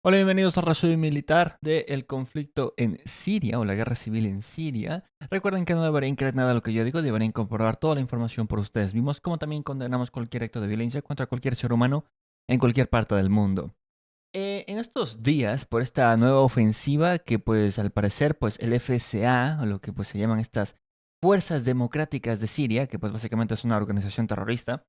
Hola, bienvenidos al resumen militar del conflicto en Siria o la guerra civil en Siria. Recuerden que no deberían creer nada de lo que yo digo, deberían comprobar toda la información por ustedes mismos, como también condenamos cualquier acto de violencia contra cualquier ser humano en cualquier parte del mundo. En estos días, por esta nueva ofensiva que pues al parecer pues el FSA, o lo que pues se llaman estas Fuerzas Democráticas de Siria, que pues básicamente es una organización terrorista,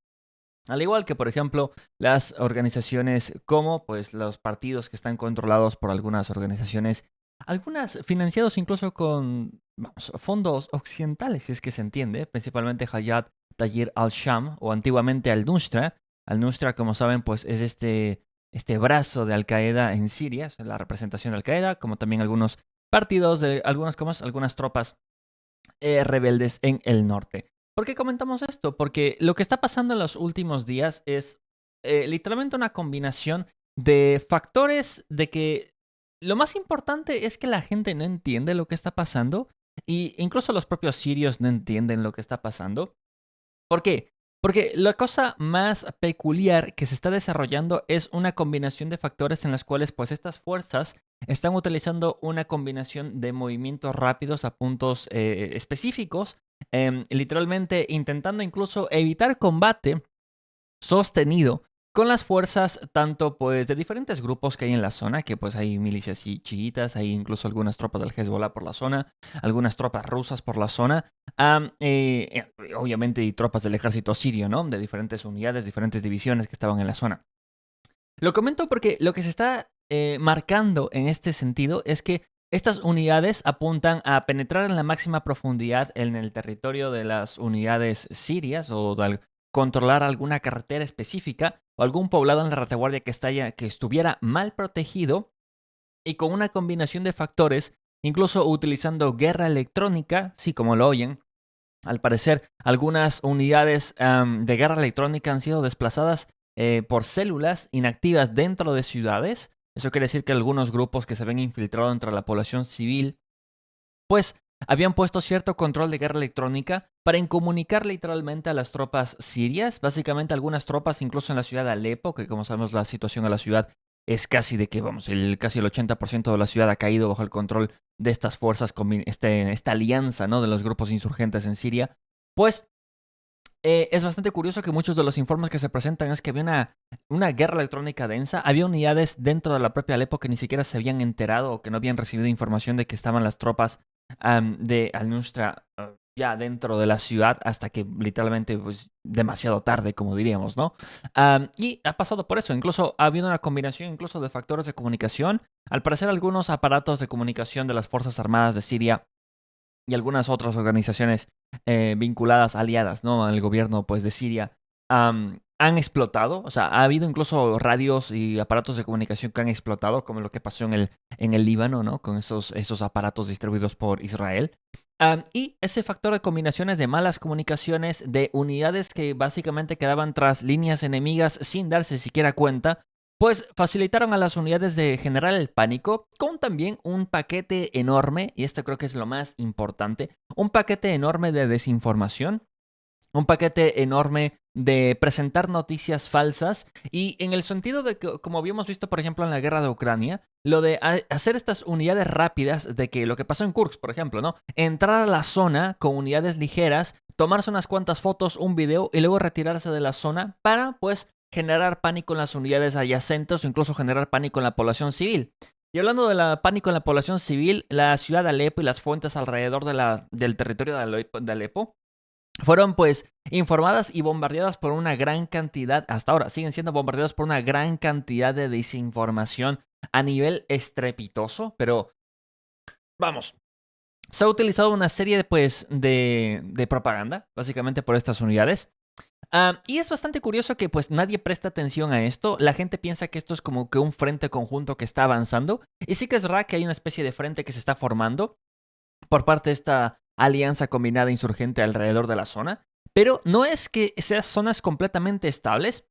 al igual que, por ejemplo, las organizaciones como pues los partidos que están controlados por algunas organizaciones, algunas financiados incluso con vamos, fondos occidentales, si es que se entiende, principalmente Hayat Tahrir al-Sham o antiguamente al-Nusra. Al-Nusra, como saben, pues es este brazo de Al-Qaeda en Siria, es la representación de Al-Qaeda, como también algunos partidos de algunas tropas rebeldes en el norte. ¿Por qué comentamos esto? Porque lo que está pasando en los últimos días es literalmente una combinación de factores de que lo más importante es que la gente no entiende lo que está pasando y incluso los propios sirios no entienden lo que está pasando. ¿Por qué? Porque la cosa más peculiar que se está desarrollando es una combinación de factores en las cuales pues estas fuerzas están utilizando una combinación de movimientos rápidos a puntos específicos, literalmente intentando incluso evitar combate sostenido con las fuerzas tanto pues de diferentes grupos que hay en la zona, que pues hay milicias chiitas, hay incluso algunas tropas del Hezbollah por la zona, algunas tropas rusas por la zona, obviamente y tropas del ejército sirio, ¿no? De diferentes unidades, diferentes divisiones que estaban en la zona. Lo comento porque lo que se está marcando en este sentido es que estas unidades apuntan a penetrar en la máxima profundidad en el territorio de las unidades sirias o de controlar alguna carretera específica o algún poblado en la retaguardia que estuviera mal protegido y con una combinación de factores, incluso utilizando guerra electrónica, sí, como lo oyen. Al parecer, algunas unidades de guerra electrónica han sido desplazadas por células inactivas dentro de ciudades. Eso quiere decir que algunos grupos que se ven infiltrados entre la población civil, pues habían puesto cierto control de guerra electrónica para incomunicar literalmente a las tropas sirias. Básicamente algunas tropas, incluso en la ciudad de Alepo, que como sabemos la situación en la ciudad es casi de que, vamos, casi el 80% de la ciudad ha caído bajo el control de estas fuerzas, esta alianza, ¿no? De los grupos insurgentes en Siria. Pues es bastante curioso que muchos de los informes que se presentan es que había una guerra electrónica densa. Había unidades dentro de la propia Alepo que ni siquiera se habían enterado o que no habían recibido información de que estaban las tropas de Al-Nusra ya dentro de la ciudad hasta que literalmente pues demasiado tarde, como diríamos, ¿no? Y ha pasado por eso. Incluso ha habido una combinación incluso de factores de comunicación. Al parecer algunos aparatos de comunicación de las Fuerzas Armadas de Siria y algunas otras organizaciones vinculadas, aliadas, ¿no? Al gobierno, pues, de Siria, han explotado. O sea, ha habido incluso radios y aparatos de comunicación que han explotado, como lo que pasó en el Líbano, ¿no? Con esos aparatos distribuidos por Israel. Y ese factor de combinaciones de malas comunicaciones, de unidades que básicamente quedaban tras líneas enemigas sin darse siquiera cuenta, pues facilitaron a las unidades de generar el pánico con también un paquete enorme, y esto creo que es lo más importante, un paquete enorme de desinformación, un paquete enorme de presentar noticias falsas y en el sentido de que, como habíamos visto, por ejemplo, en la guerra de Ucrania, lo de hacer estas unidades rápidas, de que lo que pasó en Kursk, por ejemplo, ¿no? Entrar a la zona con unidades ligeras, tomarse unas cuantas fotos, un video y luego retirarse de la zona para, pues, generar pánico en las unidades adyacentes o incluso generar pánico en la población civil. Y hablando de la pánico en la población civil, la ciudad de Alepo y las fuentes alrededor del territorio de Alepo fueron pues informadas y bombardeadas por una gran cantidad, hasta ahora siguen siendo bombardeadas por una gran cantidad de desinformación a nivel estrepitoso, pero vamos, se ha utilizado una serie de, pues, de propaganda, básicamente por estas unidades. Y es bastante curioso que pues nadie presta atención a esto. La gente piensa que esto es como que un frente conjunto que está avanzando. Y sí que es verdad que hay una especie de frente que se está formando por parte de esta alianza combinada insurgente alrededor de la zona, pero no es que sean zonas completamente estables.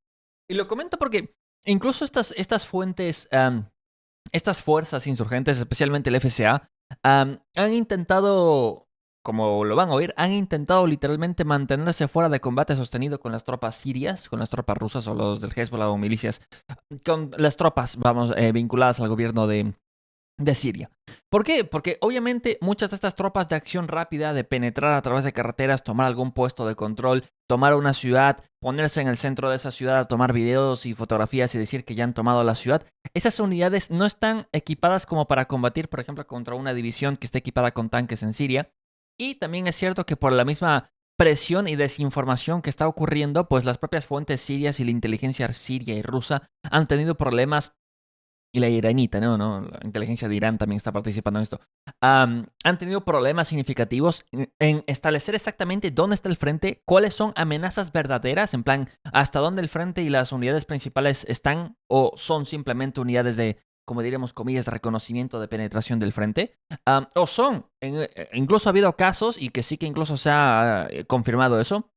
Y lo comento porque incluso estas fuentes, estas fuerzas insurgentes, especialmente el FSA, han intentado como lo van a oír, han intentado literalmente mantenerse fuera de combate sostenido con las tropas sirias, con las tropas rusas o los del Hezbollah o milicias, con las tropas, vamos, vinculadas al gobierno de Siria. ¿Por qué? Porque obviamente muchas de estas tropas de acción rápida, de penetrar a través de carreteras, tomar algún puesto de control, tomar una ciudad, ponerse en el centro de esa ciudad a tomar videos y fotografías y decir que ya han tomado la ciudad, esas unidades no están equipadas como para combatir, por ejemplo, contra una división que esté equipada con tanques en Siria. Y también es cierto que por la misma presión y desinformación que está ocurriendo, pues las propias fuentes sirias y la inteligencia siria y rusa han tenido problemas y la iranita, ¿no? La inteligencia de Irán también está participando en esto. Han tenido problemas significativos en establecer exactamente dónde está el frente, cuáles son amenazas verdaderas, en plan, hasta dónde el frente y las unidades principales están o son simplemente unidades de, como diríamos, comillas, de reconocimiento de penetración del frente. O son, incluso ha habido casos, y que sí que incluso se ha confirmado eso,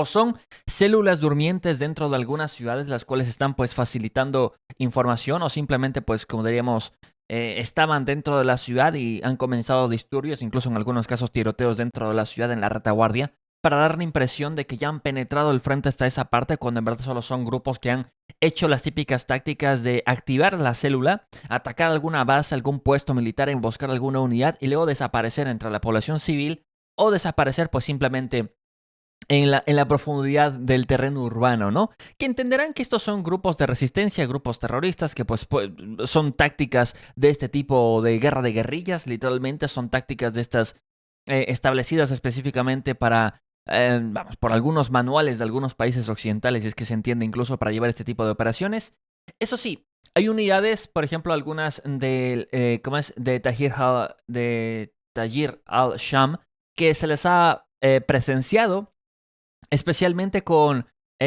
o son células durmientes dentro de algunas ciudades las cuales están pues facilitando información o simplemente pues como diríamos estaban dentro de la ciudad y han comenzado disturbios, incluso en algunos casos tiroteos dentro de la ciudad en la retaguardia para dar la impresión de que ya han penetrado el frente hasta esa parte cuando en verdad solo son grupos que han hecho las típicas tácticas de activar la célula, atacar alguna base, algún puesto militar, emboscar alguna unidad y luego desaparecer entre la población civil o desaparecer pues simplemente en la profundidad del terreno urbano, ¿no? Que entenderán que estos son grupos de resistencia, grupos terroristas, que pues son tácticas de este tipo de guerra de guerrillas, literalmente son tácticas de estas establecidas específicamente para, vamos, por algunos manuales de algunos países occidentales, y es que se entiende incluso para llevar este tipo de operaciones. Eso sí, hay unidades, por ejemplo, algunas ¿cómo es? De Tajir al-Sham, que se les ha presenciado especialmente con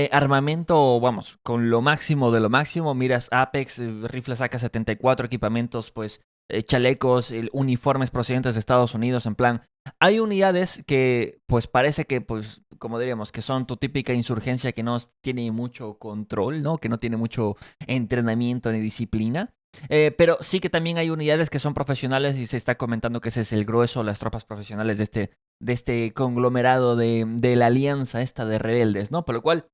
armamento, vamos, con lo máximo de lo máximo, miras Apex, rifles AK-74, equipamientos, pues, chalecos, uniformes procedentes de Estados Unidos, en plan, hay unidades que, pues, parece que, pues, como diríamos, que son tu típica insurgencia que no tiene mucho control, ¿no? Que no tiene mucho entrenamiento ni disciplina. Pero sí que también hay unidades que son profesionales y se está comentando que ese es el grueso, las tropas profesionales de este conglomerado de la alianza esta de rebeldes, ¿no? Por lo cual,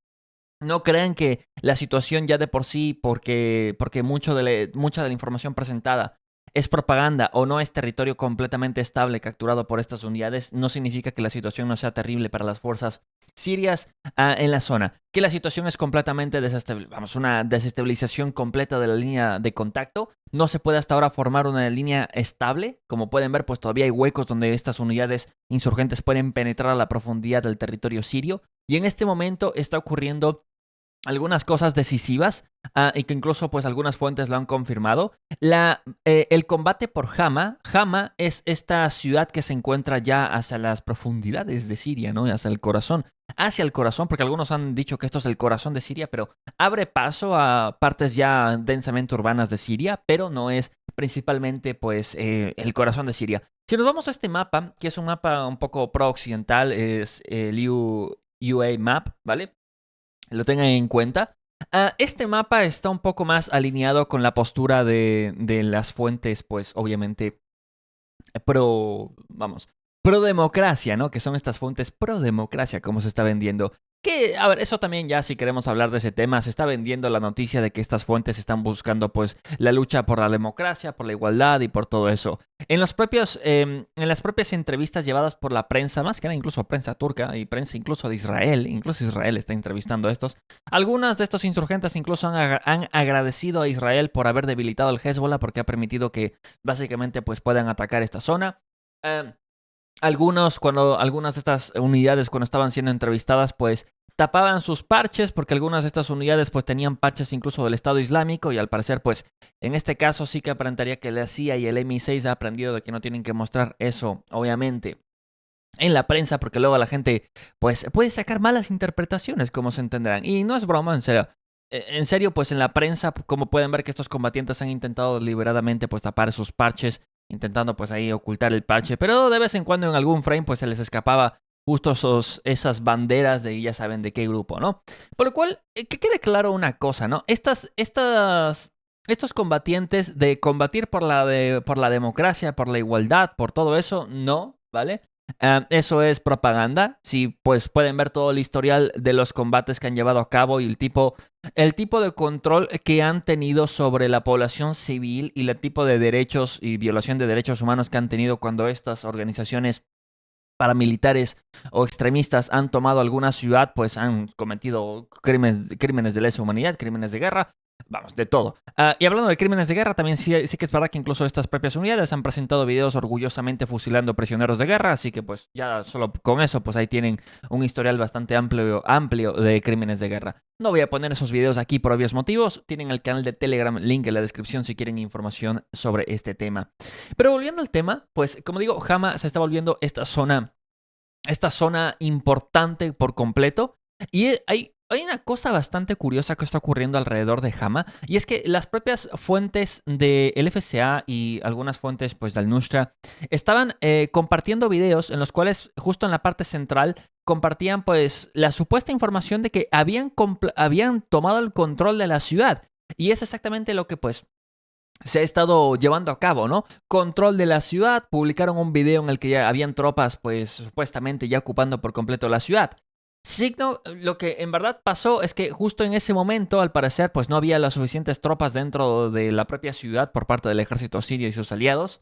no crean que la situación ya de por sí, porque mucha de la información presentada es propaganda o no es territorio completamente estable capturado por estas unidades, no significa que la situación no sea terrible para las fuerzas sirias en la zona. Que la situación es completamente una desestabilización completa de la línea de contacto. No se puede hasta ahora formar una línea estable. Como pueden ver, pues todavía hay huecos donde estas unidades insurgentes pueden penetrar a la profundidad del territorio sirio. Y en este momento está ocurriendo algunas cosas decisivas y que incluso pues algunas fuentes lo han confirmado. El combate por Hama. Hama es esta ciudad que se encuentra ya hacia las profundidades de Siria, ¿no? Hacia el corazón, porque algunos han dicho que esto es el corazón de Siria, pero abre paso a partes ya densamente urbanas de Siria, pero no es principalmente pues el corazón de Siria. Si nos vamos a este mapa, que es un mapa un poco pro-occidental, es el UA Map, ¿vale? Lo tengan en cuenta. Este mapa está un poco más alineado con la postura de las fuentes, pues obviamente pro democracia, ¿no? Que son estas fuentes pro democracia, como se está vendiendo. Que, a ver, eso también ya si queremos hablar de ese tema, se está vendiendo la noticia de que estas fuentes están buscando pues la lucha por la democracia, por la igualdad y por todo eso. En las propias entrevistas llevadas por la prensa, más que nada incluso prensa turca y prensa incluso de Israel, incluso Israel está entrevistando a estos, algunas de estos insurgentes incluso han agradecido a Israel por haber debilitado al Hezbollah porque ha permitido que básicamente pues puedan atacar esta zona. Algunas de estas unidades cuando estaban siendo entrevistadas pues tapaban sus parches porque algunas de estas unidades pues tenían parches incluso del Estado Islámico y al parecer pues en este caso sí que aparentaría que la CIA y el MI6 ha aprendido de que no tienen que mostrar eso obviamente en la prensa porque luego la gente pues puede sacar malas interpretaciones como se entenderán y no es broma, en serio. En serio, pues en la prensa, como pueden ver que estos combatientes han intentado deliberadamente pues tapar sus parches, intentando pues ahí ocultar el parche, pero de vez en cuando en algún frame pues se les escapaba justo esas banderas de ya saben de qué grupo, ¿no? Por lo cual, que quede claro una cosa, ¿no? Estos combatientes de combatir por la democracia, por la igualdad, por todo eso, no, ¿vale? Eso es propaganda. Sí, pues pueden ver todo el historial de los combates que han llevado a cabo y el tipo de control que han tenido sobre la población civil y el tipo de derechos y violación de derechos humanos que han tenido cuando estas organizaciones paramilitares o extremistas han tomado alguna ciudad, pues han cometido crímenes de lesa humanidad, crímenes de guerra, vamos, de todo. Y hablando de crímenes de guerra, también sí que es verdad que incluso estas propias unidades han presentado videos orgullosamente fusilando prisioneros de guerra, así que pues ya solo con eso, pues ahí tienen un historial bastante amplio de crímenes de guerra. No voy a poner esos videos aquí por obvios motivos, tienen el canal de Telegram, link en la descripción si quieren información sobre este tema. Pero volviendo al tema, pues como digo, Hama se está volviendo esta zona importante por completo. Y hay una cosa bastante curiosa que está ocurriendo alrededor de Hama, y es que las propias fuentes del FCA y algunas fuentes pues del Nusra estaban compartiendo videos en los cuales justo en la parte central compartían pues la supuesta información de que habían tomado el control de la ciudad. Y es exactamente lo que pues se ha estado llevando a cabo, ¿no? Control de la ciudad, publicaron un video en el que ya habían tropas, pues supuestamente ya ocupando por completo la ciudad. Lo que en verdad pasó es que justo en ese momento, al parecer, pues no había las suficientes tropas dentro de la propia ciudad por parte del ejército sirio y sus aliados.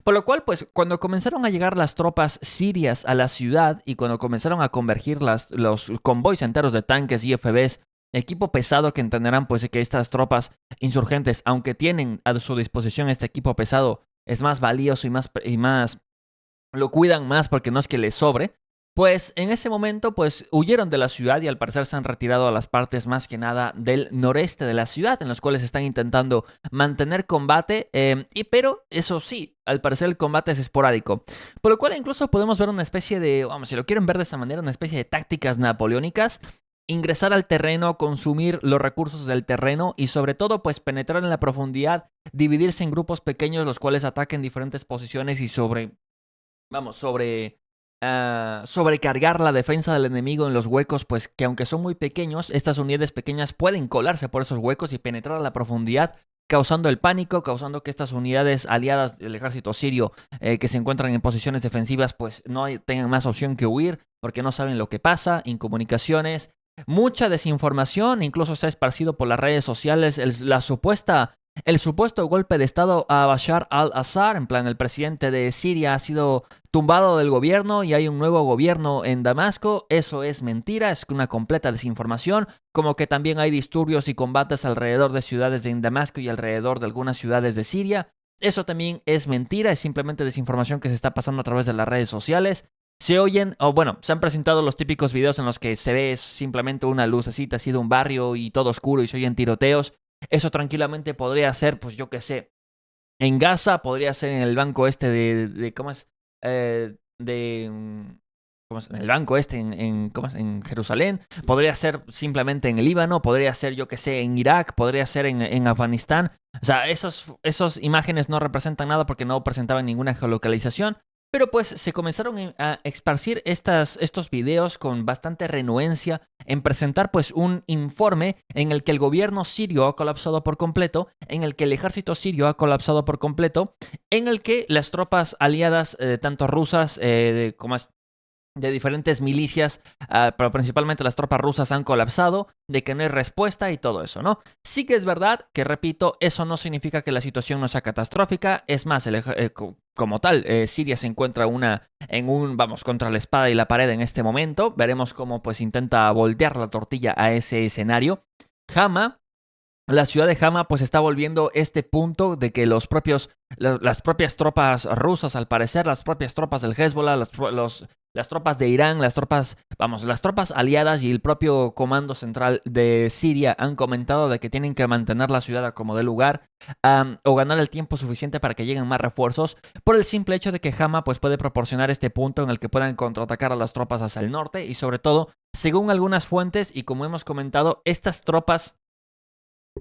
Por lo cual, pues cuando comenzaron a llegar las tropas sirias a la ciudad y cuando comenzaron a convergir los convoys enteros de tanques y IFBs, equipo pesado que entenderán pues que estas tropas insurgentes, aunque tienen a su disposición este equipo pesado, es más valioso y más lo cuidan más porque no es que les sobre, pues en ese momento pues huyeron de la ciudad y al parecer se han retirado a las partes más que nada del noreste de la ciudad, en los cuales están intentando mantener combate, pero eso sí, al parecer el combate es esporádico, por lo cual incluso podemos ver una especie de, vamos, si lo quieren ver de esa manera, una especie de tácticas napoleónicas, ingresar al terreno, consumir los recursos del terreno y sobre todo pues penetrar en la profundidad, dividirse en grupos pequeños los cuales ataquen diferentes posiciones y sobrecargar la defensa del enemigo en los huecos, pues que aunque son muy pequeños, estas unidades pequeñas pueden colarse por esos huecos y penetrar a la profundidad, causando el pánico, causando que estas unidades aliadas del ejército sirio que se encuentran en posiciones defensivas, pues no tengan más opción que huir, porque no saben lo que pasa, incomunicaciones, mucha desinformación, incluso se ha esparcido por las redes sociales el supuesto golpe de estado a Bashar al-Assad, en plan el presidente de Siria ha sido tumbado del gobierno y hay un nuevo gobierno en Damasco. Eso es mentira, es una completa desinformación, como que también hay disturbios y combates alrededor de ciudades de Damasco y alrededor de algunas ciudades de Siria. Eso también es mentira, es simplemente desinformación que se está pasando a través de las redes sociales. Se oyen, o bueno, se han presentado los típicos videos en los que se ve simplemente una lucecita así de un barrio y todo oscuro y se oyen tiroteos. Eso tranquilamente podría ser, pues yo qué sé, en Gaza, podría ser en el banco este ¿cómo es? ¿Cómo es? En el banco este ¿cómo es? En Jerusalén, podría ser simplemente en el Líbano, podría ser, yo qué sé, en Irak, podría ser en Afganistán. O sea, esos imágenes no representan nada porque no presentaban ninguna geolocalización. Pero pues se comenzaron a esparcir estos videos con bastante renuencia en presentar pues un informe en el que el gobierno sirio ha colapsado por completo, en el que el ejército sirio ha colapsado por completo, en el que las tropas aliadas, tanto rusas como de diferentes milicias, pero principalmente las tropas rusas han colapsado, de que no hay respuesta y todo eso, ¿no? Sí que es verdad que, repito, eso no significa que la situación no sea catastrófica, es más, como tal, Siria se encuentra vamos, contra la espada y la pared en este momento, veremos cómo pues intenta voltear la tortilla a ese escenario. La ciudad de Hama pues está volviendo este punto de que las propias tropas rusas, al parecer, las propias tropas del Hezbollah, las tropas de Irán, las tropas aliadas y el propio comando central de Siria han comentado de que tienen que mantener la ciudad como de lugar o ganar el tiempo suficiente para que lleguen más refuerzos por el simple hecho de que Hama pues puede proporcionar este punto en el que puedan contraatacar a las tropas hacia el norte y sobre todo, según algunas fuentes y como hemos comentado, estas tropas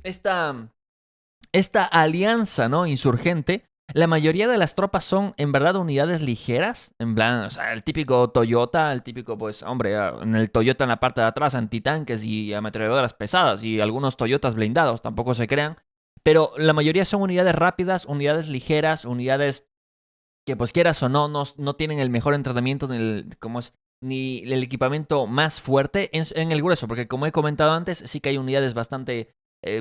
esta alianza, ¿no? Insurgente, la mayoría de las tropas son en verdad unidades ligeras, en plan, o sea, el típico Toyota, el típico, pues, hombre, en el Toyota en la parte de atrás, antitanques y ametralladoras pesadas y algunos Toyotas blindados, tampoco se crean, pero la mayoría son unidades rápidas, unidades ligeras, unidades que pues quieras o no, no tienen el mejor entrenamiento ni el equipamiento más fuerte en el grueso, porque como he comentado antes, sí que hay unidades bastante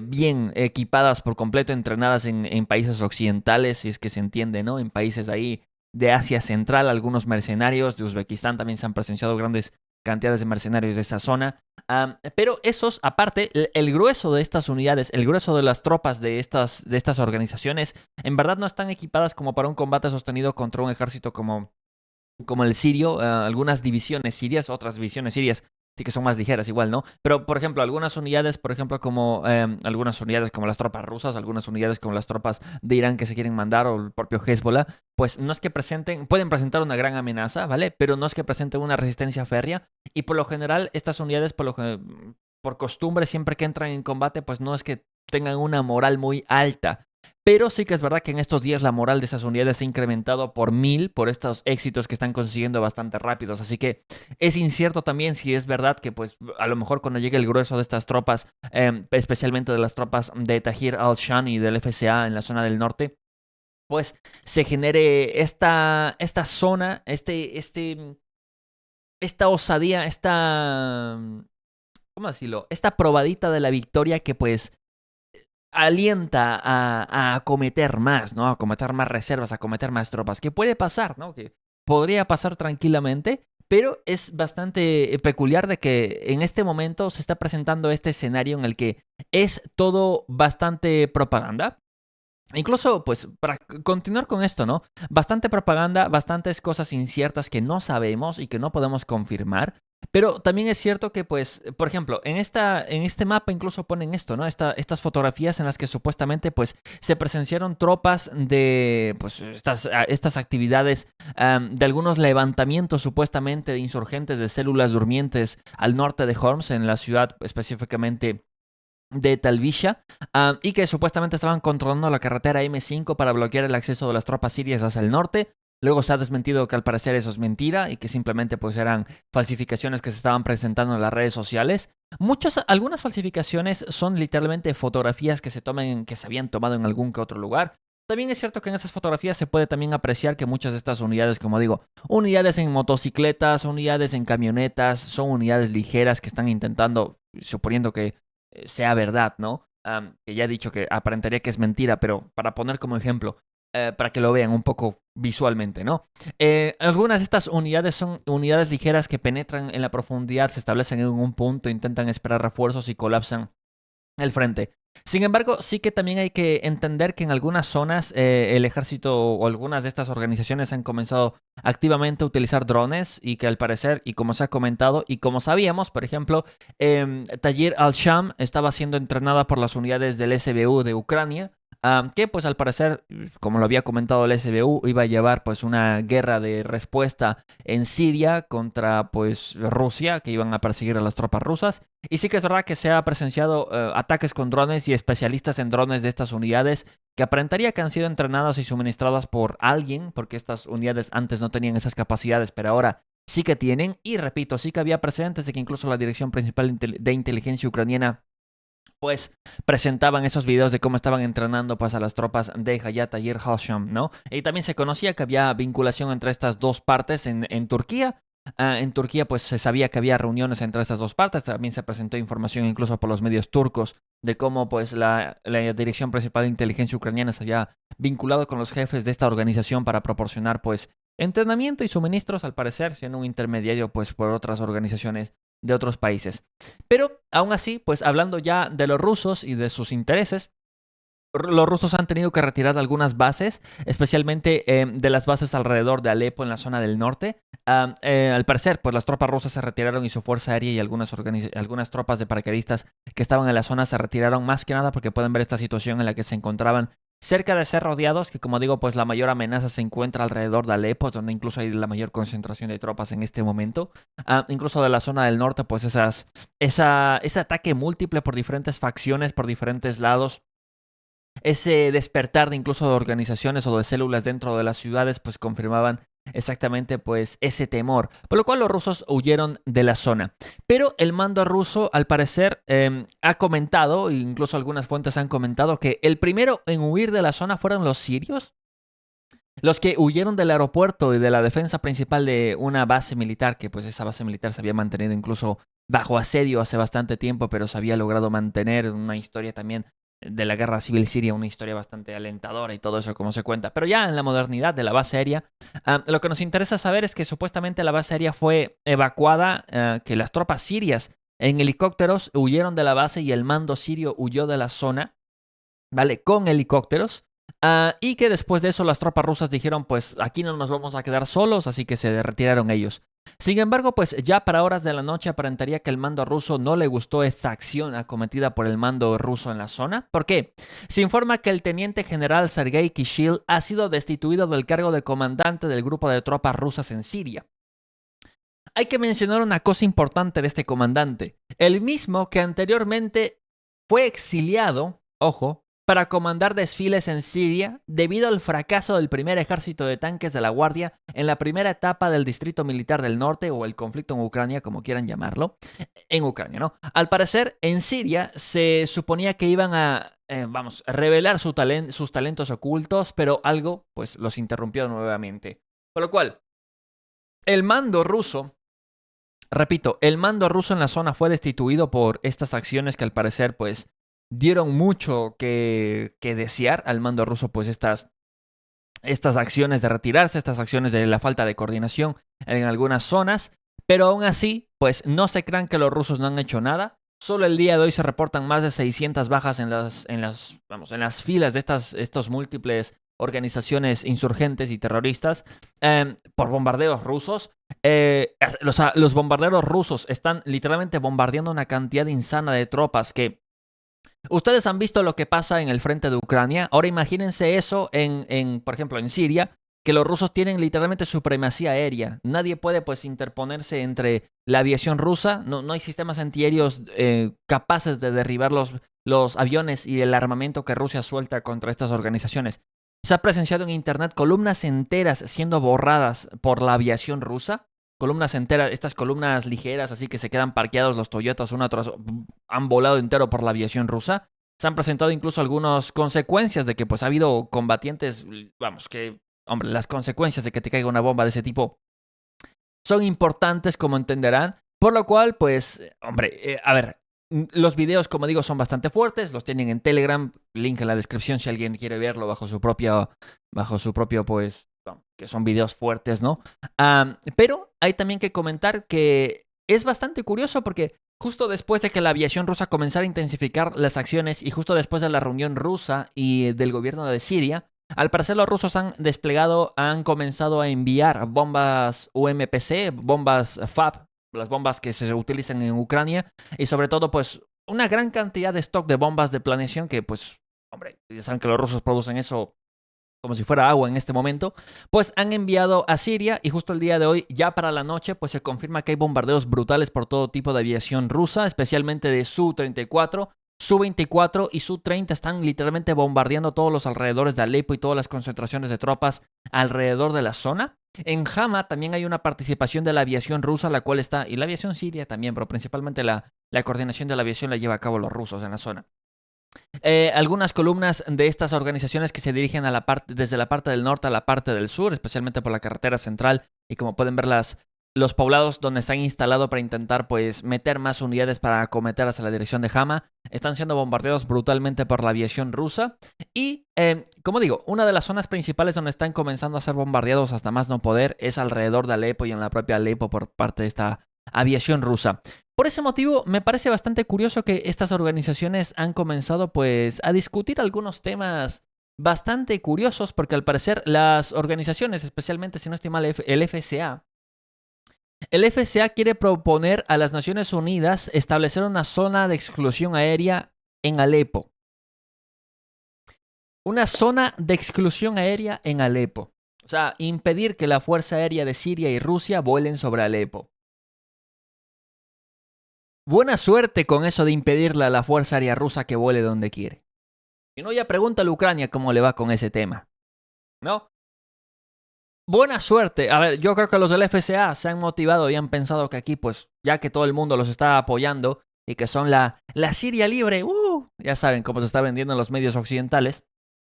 bien equipadas por completo, entrenadas en países occidentales, si es que se entiende, ¿no? En países ahí de Asia Central, algunos mercenarios de Uzbekistán también se han presenciado grandes cantidades de mercenarios de esa zona. Pero esos, aparte, el grueso de estas unidades, el grueso de las tropas de estas organizaciones, en verdad no están equipadas como para un combate sostenido contra un ejército como el sirio, algunas divisiones sirias, otras divisiones sirias sí que son más ligeras igual, ¿no? Pero, por ejemplo, algunas unidades, por ejemplo, como algunas unidades como las tropas rusas, algunas unidades como las tropas de Irán que se quieren mandar, o el propio Hezbollah, pues no es que pueden presentar una gran amenaza, ¿vale? Pero no es que presenten una resistencia férrea, y por lo general, estas unidades, por costumbre, siempre que entran en combate, pues no es que tengan una moral muy alta. Pero sí que es verdad que en estos días la moral de esas unidades se ha incrementado por 1000 por estos éxitos que están consiguiendo bastante rápidos. Así que es incierto también si es verdad que pues a lo mejor cuando llegue el grueso de estas tropas, especialmente de las tropas de Tahrir al-Sham y del FCA en la zona del norte, pues se genere esta zona, esta osadía, ¿cómo decirlo? Esta probadita de la victoria que pues alienta a acometer más, ¿no? A acometer más reservas, a acometer más tropas. ¿Qué puede pasar, ¿no? Que podría pasar tranquilamente, pero es bastante peculiar de que en este momento se está presentando este escenario en el que es todo bastante propaganda. Incluso, pues, para continuar con esto, ¿no? Bastante propaganda, bastantes cosas inciertas que no sabemos y que no podemos confirmar. Pero también es cierto que, pues, por ejemplo, en este mapa incluso ponen esto, ¿no? Estas fotografías en las que supuestamente, pues, se presenciaron tropas de, pues, estas actividades, de algunos levantamientos supuestamente de insurgentes de células durmientes al norte de Homs, en la ciudad específicamente de Talbisha, y que supuestamente estaban controlando la carretera M5 para bloquear el acceso de las tropas sirias hacia el norte. Luego se ha desmentido que al parecer eso es mentira y que simplemente pues eran falsificaciones que se estaban presentando en las redes sociales. Algunas falsificaciones son literalmente fotografías que que se habían tomado en algún que otro lugar. También es cierto que en esas fotografías se puede también apreciar que muchas de estas unidades, como digo, unidades en motocicletas, unidades en camionetas, son unidades ligeras que están intentando, suponiendo que sea verdad, ¿no? Que ya he dicho que aparentaría que es mentira, pero para poner como ejemplo, para que lo vean un poco visualmente, ¿no? Algunas de estas unidades son unidades ligeras que penetran en la profundidad, se establecen en un punto, intentan esperar refuerzos y colapsan el frente. Sin embargo, sí que también hay que entender que en algunas zonas el ejército o algunas de estas organizaciones han comenzado activamente a utilizar drones y que al parecer, y como se ha comentado y como sabíamos, por ejemplo, Tahrir al-Sham estaba siendo entrenada por las unidades del SBU de Ucrania, que pues al parecer, como lo había comentado el SBU, iba a llevar pues una guerra de respuesta en Siria contra pues Rusia, que iban a perseguir a las tropas rusas. Y sí que es verdad que se ha presenciado ataques con drones y especialistas en drones de estas unidades que aparentaría que han sido entrenadas y suministradas por alguien, porque estas unidades antes no tenían esas capacidades, pero ahora sí que tienen. Y repito, sí que había precedentes de que incluso la Dirección Principal de Inteligencia Ucraniana pues presentaban esos videos de cómo estaban entrenando pues a las tropas de Hayat Tahrir al-Sham, ¿no? Y también se conocía que había vinculación entre estas dos partes en Turquía. En Turquía pues se sabía que había reuniones entre estas dos partes, también se presentó información incluso por los medios turcos de cómo pues la Dirección Principal de Inteligencia Ucraniana se había vinculado con los jefes de esta organización para proporcionar pues entrenamiento y suministros, al parecer siendo un intermediario pues por otras organizaciones de otros países. Pero aún así, pues hablando ya de los rusos y de sus intereses, los rusos han tenido que retirar algunas bases, especialmente de las bases alrededor de Alepo en la zona del norte. Al parecer, pues las tropas rusas se retiraron y su fuerza aérea y algunas tropas de paracaidistas que estaban en la zona se retiraron más que nada porque pueden ver esta situación en la que se encontraban cerca de ser rodeados, que como digo, pues la mayor amenaza se encuentra alrededor de Alepo, donde incluso hay la mayor concentración de tropas en este momento. Incluso de la zona del norte, pues ese ataque múltiple por diferentes facciones, por diferentes lados, ese despertar de incluso de organizaciones o de células dentro de las ciudades, pues confirmaban exactamente pues ese temor, por lo cual los rusos huyeron de la zona. Pero el mando ruso, al parecer, ha comentado, incluso algunas fuentes han comentado, que el primero en huir de la zona fueron los sirios. Los que huyeron del aeropuerto y de la defensa principal de una base militar, que pues esa base militar se había mantenido incluso bajo asedio hace bastante tiempo, pero se había logrado mantener. Una historia también de la guerra civil siria, una historia bastante alentadora y todo eso como se cuenta. Pero ya en la modernidad de la base aérea, lo que nos interesa saber es que supuestamente la base aérea fue evacuada, que las tropas sirias en helicópteros huyeron de la base y el mando sirio huyó de la zona, ¿vale? Con helicópteros. Y que después de eso las tropas rusas dijeron, pues aquí no nos vamos a quedar solos, así que se retiraron ellos. Sin embargo, pues ya para horas de la noche aparentaría que el mando ruso no le gustó esta acción acometida por el mando ruso en la zona. ¿Por qué? Se informa que el teniente general Sergei Kishil ha sido destituido del cargo de comandante del grupo de tropas rusas en Siria. Hay que mencionar una cosa importante de este comandante. El mismo que anteriormente fue exiliado, ojo, para comandar desfiles en Siria debido al fracaso del primer ejército de tanques de la Guardia en la primera etapa del Distrito Militar del Norte o el conflicto en Ucrania, como quieran llamarlo, en Ucrania, ¿no? Al parecer, en Siria se suponía que iban a, revelar sus talentos ocultos, pero algo, pues, los interrumpió nuevamente. Por lo cual, el mando ruso, repito, el mando ruso en la zona fue destituido por estas acciones que al parecer, pues, dieron mucho que desear al mando ruso, pues estas acciones de retirarse, estas acciones de la falta de coordinación en algunas zonas, pero aún así, pues no se crean que los rusos no han hecho nada. Solo el día de hoy se reportan más de 600 bajas en las filas de estos múltiples organizaciones insurgentes y terroristas por bombardeos rusos. Los bombarderos rusos están literalmente bombardeando una cantidad insana de tropas que ustedes han visto lo que pasa en el frente de Ucrania. Ahora imagínense eso por ejemplo, en Siria, que los rusos tienen literalmente supremacía aérea. Nadie puede, pues, interponerse entre la aviación rusa. No hay sistemas antiaéreos capaces de derribar los aviones y el armamento que Rusia suelta contra estas organizaciones. Se ha presenciado en internet columnas enteras siendo borradas por la aviación rusa. Columnas enteras, estas columnas ligeras, así que se quedan parqueados los Toyotas uno tras otro, han volado entero por la aviación rusa. Se han presentado incluso algunas consecuencias de que, pues, ha habido combatientes, hombre, las consecuencias de que te caiga una bomba de ese tipo son importantes, como entenderán. Por lo cual, pues, hombre, los videos, como digo, son bastante fuertes. Los tienen en Telegram, link en la descripción si alguien quiere verlo bajo su propio, pues, que son videos fuertes, ¿no? Pero hay también que comentar que es bastante curioso porque justo después de que la aviación rusa comenzara a intensificar las acciones y justo después de la reunión rusa y del gobierno de Siria, al parecer los rusos han comenzado a enviar bombas UMPC, bombas FAB, las bombas que se utilizan en Ucrania, y sobre todo, pues, una gran cantidad de stock de bombas de planeación que, pues, hombre, ya saben que los rusos producen eso como si fuera agua en este momento, pues han enviado a Siria y justo el día de hoy, ya para la noche, pues se confirma que hay bombardeos brutales por todo tipo de aviación rusa, especialmente de Su-34, Su-24 y Su-30 están literalmente bombardeando todos los alrededores de Alepo y todas las concentraciones de tropas alrededor de la zona. En Hama también hay una participación de la aviación rusa, la cual está, y la aviación siria también, pero principalmente la coordinación de la aviación la lleva a cabo los rusos en la zona. Algunas columnas de estas organizaciones que se dirigen desde la parte del norte a la parte del sur, especialmente por la carretera central, y como pueden ver los poblados donde se han instalado para intentar, pues, meter más unidades para acometer hacia la dirección de Hama, están siendo bombardeados brutalmente por la aviación rusa. Y, como digo, una de las zonas principales donde están comenzando a ser bombardeados hasta más no poder es alrededor de Alepo y en la propia Alepo por parte de esta aviación rusa. Por ese motivo, me parece bastante curioso que estas organizaciones han comenzado, pues, a discutir algunos temas bastante curiosos, porque al parecer las organizaciones, especialmente si no estoy mal, el FCA quiere proponer a las Naciones Unidas establecer una zona de exclusión aérea en Alepo. Una zona de exclusión aérea en Alepo. O sea, impedir que la Fuerza Aérea de Siria y Rusia vuelen sobre Alepo. Buena suerte con eso de impedirle a la Fuerza Aérea Rusa que vuele donde quiere. Si no, ya pregúntale a Ucrania cómo le va con ese tema, ¿no? Buena suerte. A ver, yo creo que los del FCA se han motivado y han pensado que aquí, pues, ya que todo el mundo los está apoyando y que son la Siria libre, ya saben cómo se está vendiendo en los medios occidentales,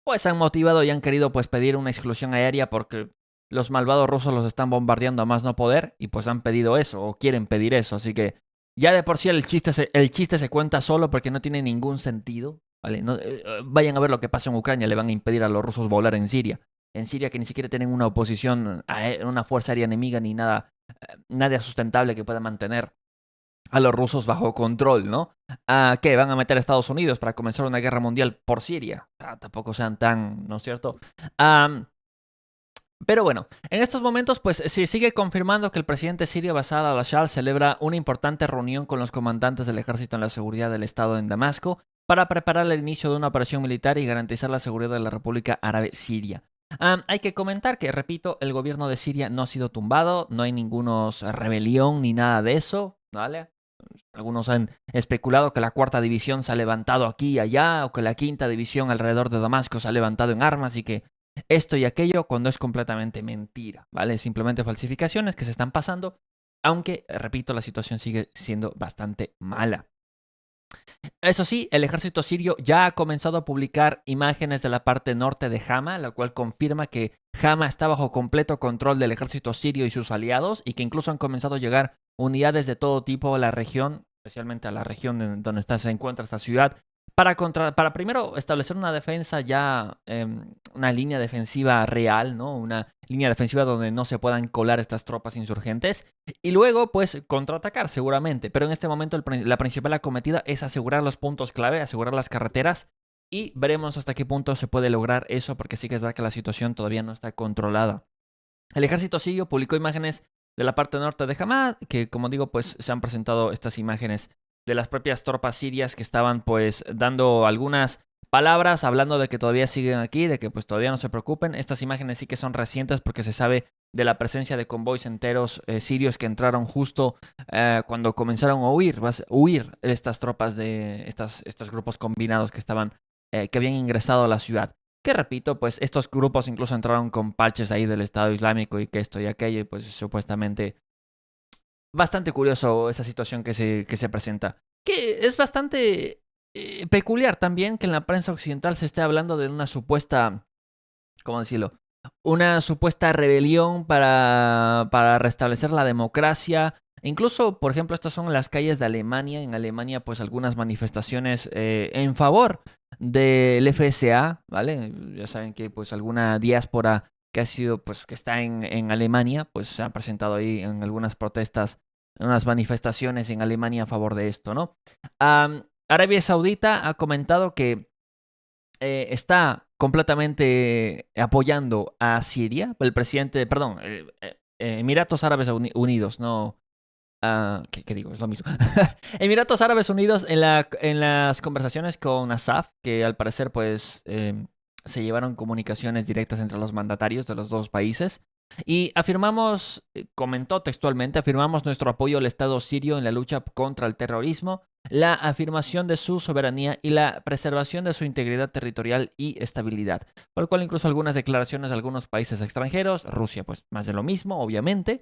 pues han motivado y han querido pues pedir una exclusión aérea porque los malvados rusos los están bombardeando a más no poder y pues han pedido eso o quieren pedir eso. Así que ya de por sí el chiste se cuenta solo porque no tiene ningún sentido. ¿Vale? No, vayan a ver lo que pasa en Ucrania, le van a impedir a los rusos volar en Siria. En Siria que ni siquiera tienen una oposición, una fuerza aérea enemiga ni nada, nada sustentable que pueda mantener a los rusos bajo control, ¿no? ¿Qué? ¿Van a meter a Estados Unidos para comenzar una guerra mundial por Siria? Tampoco sean tan, ¿no es cierto? Am, pero bueno, en estos momentos pues se sigue confirmando que el presidente sirio Bashar al-Assad celebra una importante reunión con los comandantes del ejército en la seguridad del Estado en Damasco para preparar el inicio de una operación militar y garantizar la seguridad de la República Árabe Siria. Hay que comentar que, repito, el gobierno de Siria no ha sido tumbado, no hay ninguna rebelión ni nada de eso, ¿vale? Algunos han especulado que la cuarta división se ha levantado aquí y allá, o que la quinta división alrededor de Damasco se ha levantado en armas y que esto y aquello, cuando es completamente mentira, ¿vale? Simplemente falsificaciones que se están pasando, aunque, repito, la situación sigue siendo bastante mala. Eso sí, el ejército sirio ya ha comenzado a publicar imágenes de la parte norte de Hama, la cual confirma que Hama está bajo completo control del ejército sirio y sus aliados, y que incluso han comenzado a llegar unidades de todo tipo a la región, especialmente a la región en donde se encuentra esta ciudad, para primero establecer una defensa ya, una línea defensiva real, ¿no? Una línea defensiva donde no se puedan colar estas tropas insurgentes. Y luego, pues, contraatacar seguramente. Pero en este momento la principal acometida es asegurar los puntos clave, asegurar las carreteras. Y veremos hasta qué punto se puede lograr eso, porque sí que es verdad que la situación todavía no está controlada. El ejército sirio publicó imágenes de la parte norte de Hamas, que como digo, pues se han presentado estas imágenes de las propias tropas sirias que estaban pues dando algunas palabras, hablando de que todavía siguen aquí, de que pues todavía no se preocupen. Estas imágenes sí que son recientes porque se sabe de la presencia de convoys enteros sirios que entraron justo cuando comenzaron a huir estas tropas de estos grupos combinados que estaban, que habían ingresado a la ciudad. Que repito, pues estos grupos incluso entraron con parches ahí del Estado Islámico y que esto y aquello, y pues supuestamente bastante curioso esa situación que se presenta. Que es bastante peculiar también que en la prensa occidental se esté hablando de una supuesta, ¿cómo decirlo? Una supuesta rebelión para restablecer la democracia. Incluso, por ejemplo, estas son las calles de Alemania. En Alemania, pues algunas manifestaciones en favor del FSA, ¿vale? Ya saben que pues alguna diáspora que ha sido, pues que está en Alemania, pues se han presentado ahí en algunas protestas, en unas manifestaciones en Alemania a favor de esto, ¿no? Arabia Saudita ha comentado que está completamente apoyando a Siria, el presidente, perdón, Emiratos Árabes Unidos, no, ¿qué digo? Es lo mismo. Emiratos Árabes Unidos en las conversaciones con Assaf, que al parecer pues se llevaron comunicaciones directas entre los mandatarios de los dos países. Y afirmamos, comentó textualmente, afirmamos nuestro apoyo al Estado sirio en la lucha contra el terrorismo, la afirmación de su soberanía y la preservación de su integridad territorial y estabilidad. Por lo cual incluso algunas declaraciones de algunos países extranjeros, Rusia pues más de lo mismo, obviamente.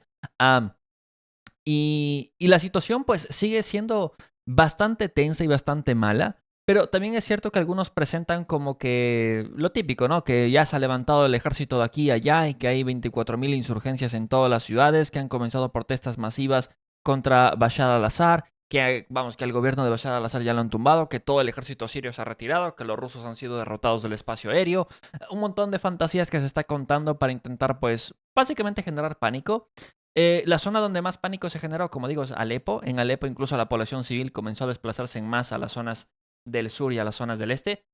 Y la situación pues sigue siendo bastante tensa y bastante mala, pero también es cierto que algunos presentan como que lo típico, ¿no? Que ya se ha levantado el ejército de aquí a allá y que hay 24.000 insurgencias en todas las ciudades, que han comenzado protestas masivas contra Bashar al-Assad, que vamos, que el gobierno de Bashar al-Assad ya lo han tumbado, que todo el ejército sirio se ha retirado, que los rusos han sido derrotados del espacio aéreo, un montón de fantasías que se está contando para intentar pues básicamente generar pánico. La zona donde más pánico se generó, como digo, es Alepo. En Alepo incluso la población civil comenzó a desplazarse en masa a las zonas del sur y a las zonas del este.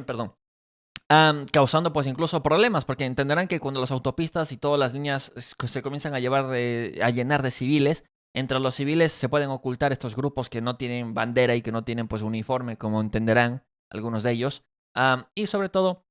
Perdón. Causando pues incluso problemas, porque entenderán que cuando las autopistas y todas las líneas se comienzan a a llenar de civiles, entre los civiles se pueden ocultar estos grupos que no tienen bandera y que no tienen pues uniforme, como entenderán algunos de ellos. Y sobre todo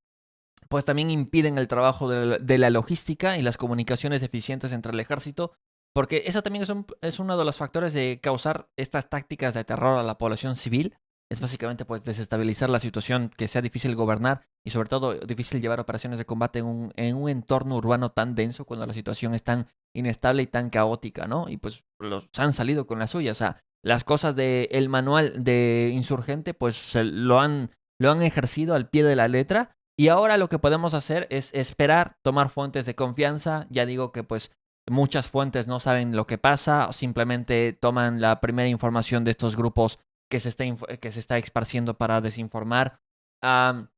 pues también impiden el trabajo de la logística y las comunicaciones eficientes entre el ejército, porque eso también es uno de los factores de causar estas tácticas de terror a la población civil. Es básicamente pues desestabilizar la situación, que sea difícil gobernar y sobre todo difícil llevar operaciones de combate en un entorno urbano tan denso cuando la situación es tan inestable y tan caótica, ¿no? Y pues los han salido con la suya, o sea, las cosas del manual de insurgente pues se lo han lo han ejercido al pie de la letra. Y ahora lo que podemos hacer es esperar, tomar fuentes de confianza. Ya digo que pues muchas fuentes no saben lo que pasa, o simplemente toman la primera información de estos grupos que se está esparciendo para desinformar. Um,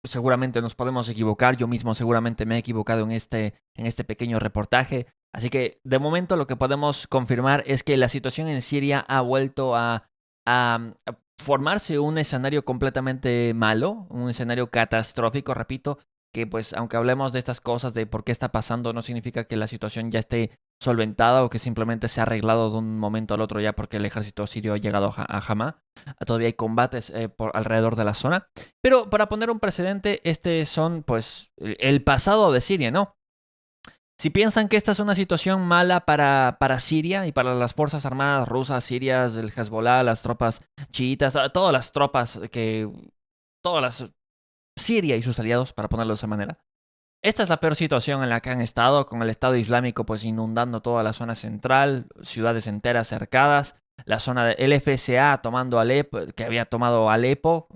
seguramente nos podemos equivocar. Yo mismo seguramente me he equivocado en este pequeño reportaje. Así que de momento lo que podemos confirmar es que la situación en Siria ha vuelto a formarse un escenario completamente malo, un escenario catastrófico, repito, que pues aunque hablemos de estas cosas, de por qué está pasando, no significa que la situación ya esté solventada o que simplemente se ha arreglado de un momento al otro ya porque el ejército sirio ha llegado a Hamá. Todavía hay combates por alrededor de la zona. Pero para poner un precedente, son pues el pasado de Siria, ¿no? Si piensan que esta es una situación mala para Siria y para las fuerzas armadas rusas, sirias, el Hezbollah, las tropas chiitas, todas las tropas todas las Siria y sus aliados, para ponerlo de esa manera. Esta es la peor situación en la que han estado, con el Estado Islámico pues inundando toda la zona central, ciudades enteras cercadas, la zona del FSA tomando Alepo, que había tomado Alepo.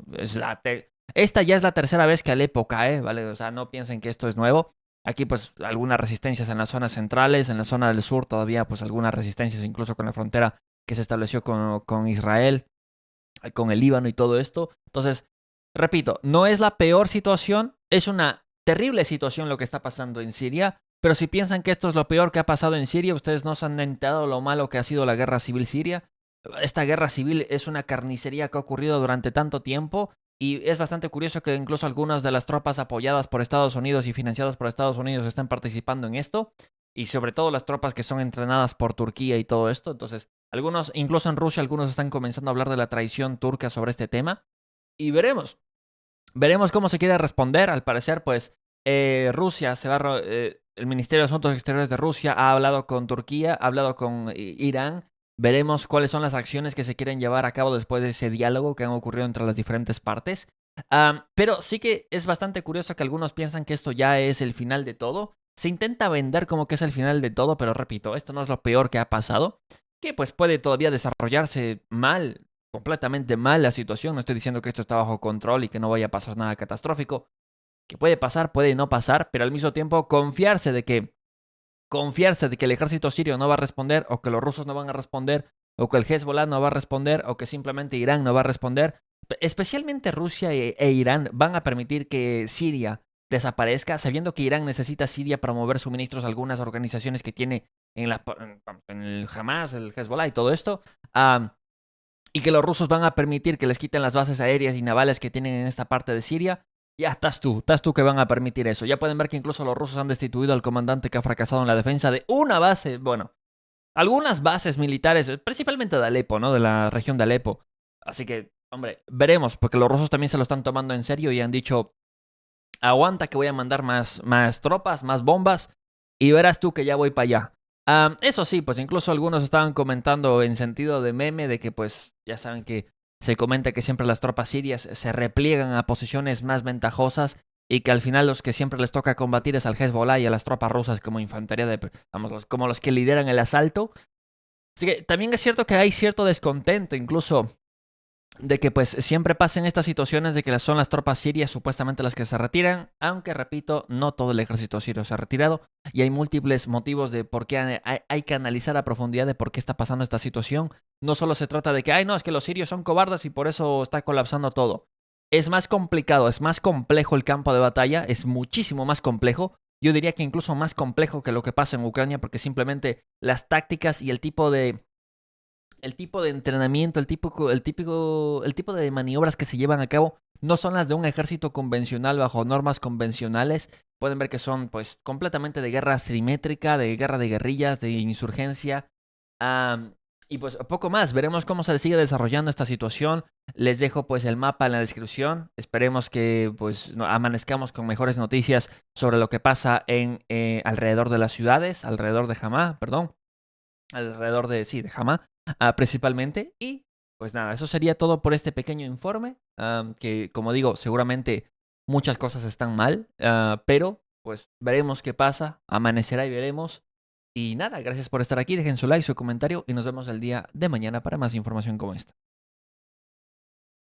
Esta ya es la tercera vez que Alepo cae, ¿vale? O sea, no piensen que esto es nuevo. Aquí pues algunas resistencias en las zonas centrales, en la zona del sur todavía pues algunas resistencias incluso con la frontera que se estableció con Israel, con el Líbano y todo esto. Entonces, repito, no es la peor situación, es una terrible situación lo que está pasando en Siria, pero si piensan que esto es lo peor que ha pasado en Siria, ustedes no se han enterado lo malo que ha sido la guerra civil siria. Esta guerra civil es una carnicería que ha ocurrido durante tanto tiempo y es bastante curioso que incluso algunas de las tropas apoyadas por Estados Unidos y financiadas por Estados Unidos están participando en esto, y sobre todo las tropas que son entrenadas por Turquía y todo esto. Entonces, algunos, incluso en Rusia, algunos están comenzando a hablar de la traición turca sobre este tema. Y veremos cómo se quiere responder. Al parecer, pues, Rusia el Ministerio de Asuntos Exteriores de Rusia ha hablado con Turquía, ha hablado con Irán. Veremos cuáles son las acciones que se quieren llevar a cabo después de ese diálogo que han ocurrido entre las diferentes partes. Pero sí que es bastante curioso que algunos piensan que esto ya es el final de todo. Se intenta vender como que es el final de todo, pero repito, esto no es lo peor que ha pasado. Que pues puede todavía desarrollarse mal, completamente mal la situación. No estoy diciendo que esto está bajo control y que no vaya a pasar nada catastrófico. Que puede pasar, puede no pasar, pero al mismo tiempo confiarse de que el ejército sirio no va a responder, o que los rusos no van a responder, o que el Hezbollah no va a responder, o que simplemente Irán no va a responder. Especialmente Rusia e Irán van a permitir que Siria desaparezca, sabiendo que Irán necesita Siria para mover suministros a algunas organizaciones que tiene en el Hamas, el Hezbollah y todo esto. Y que los rusos van a permitir que les quiten las bases aéreas y navales que tienen en esta parte de Siria. Ya estás tú que van a permitir eso. Ya pueden ver que incluso los rusos han destituido al comandante que ha fracasado en la defensa de una base, bueno, algunas bases militares, principalmente de Alepo, ¿no? De la región de Alepo. Así que, hombre, veremos, porque los rusos también se lo están tomando en serio y han dicho, aguanta que voy a mandar más tropas, más bombas, y verás tú que ya voy para allá. Eso sí, pues incluso algunos estaban comentando en sentido de meme de que pues ya saben que se comenta que siempre las tropas sirias se repliegan a posiciones más ventajosas y que al final los que siempre les toca combatir es al Hezbollah y a las tropas rusas como infantería vamos, como los que lideran el asalto. Así que también es cierto que hay cierto descontento incluso de que pues siempre pasen estas situaciones de que son las tropas sirias supuestamente las que se retiran, aunque repito, no todo el ejército sirio se ha retirado y hay múltiples motivos de por qué hay que analizar a profundidad de por qué está pasando esta situación. No solo se trata de que, ay no, es que los sirios son cobardes y por eso está colapsando todo. Es más complicado, es más complejo el campo de batalla, es muchísimo más complejo. Yo diría que incluso más complejo que lo que pasa en Ucrania, porque simplemente las tácticas y el tipo de entrenamiento, el tipo de maniobras que se llevan a cabo no son las de un ejército convencional bajo normas convencionales. Pueden ver que son pues completamente de guerra asimétrica, de guerra de guerrillas, de insurgencia. Y pues poco más, veremos cómo se sigue desarrollando esta situación. Les dejo pues el mapa en la descripción. Esperemos que pues amanezcamos con mejores noticias sobre lo que pasa alrededor de las ciudades, alrededor de Hamá, perdón. Alrededor de, sí, de Hamá, principalmente. Y pues nada, eso sería todo por este pequeño informe, que como digo, seguramente muchas cosas están mal, pero pues veremos qué pasa, amanecerá y veremos. Y nada, gracias por estar aquí, dejen su like, su comentario y nos vemos el día de mañana para más información como esta.